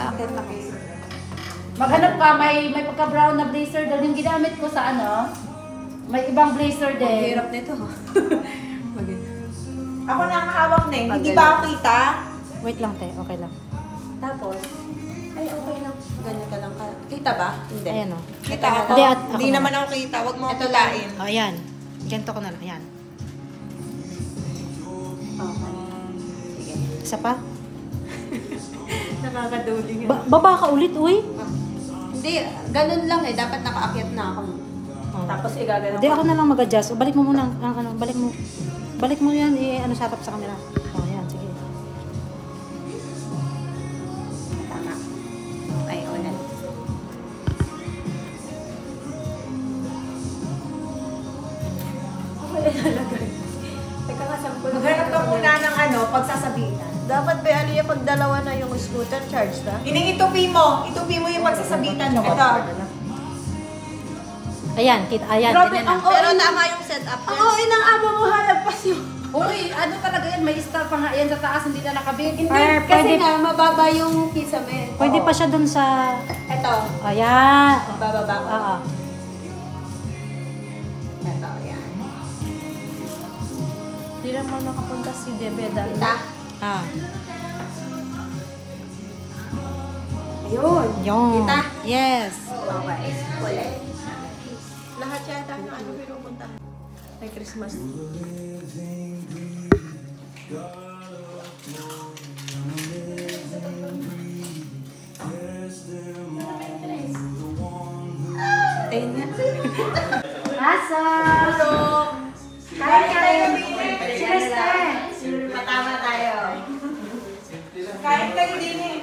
Aakit ako. Maghanap ka, may pagka-brown na blazer doon. Yung ginamit ko sa ano, may ibang blazer din. Ang hirap nito. Ako na ang hawak na eh. Hindi ba ako kita? Wait lang, te. Okay lang. Tapos, ay okay lang. Ganyan ka lang. Kita ba? Hindi. Ayan o. Kita ako. Hindi, at Hindi ako naman ako kita. Huwag mo Ito kitain. O, ayan. Ganito ko na lang. Ayan. Okay. Sige. Isa pa? Nakakaduling yun. Baba ka ulit, uy. Hindi, ganun lang eh. Dapat nakaakyat na ako. Oh. Tapos igagano Hindi, ako na lang mag-adjust. O, balik mo muna ang ano, balik mo yan, ano, sa harap sa camera. O, ayan, sige. Tama. Ay, ulan. Teka nga, sampul. Maghanap ka muna ng ano, pagsasabitan. Dapat ba ano yung pag dalawa na yung scooter charge na? Ining itupi mo yung pagsasabitan mo. Ito. Ayan, kita, ayan. Grabe, ganyan na. ang Pero tama yung setup Ang niya. okay ng amo mo, halagpas yung... Uy, ano talaga yan? May star pa nga yan sa taas, hindi na nakabig. Hindi. Kasi Pwede, nga, mababa yung kisame. pwede pa siya dun sa... Ito. Ayan. Bababa ko. Oo. Ito, yan. Hindi naman nakapunta si Debeda. Kita? Ah. Ayun. Yung. Kita? Yes. Okay. Ulit. Lahat yata ng ano pinupunta. Ay, Christmas. Ayun na. Asa? Kain tayo, Cheers, te. Matama tayo. Kain kayo din eh.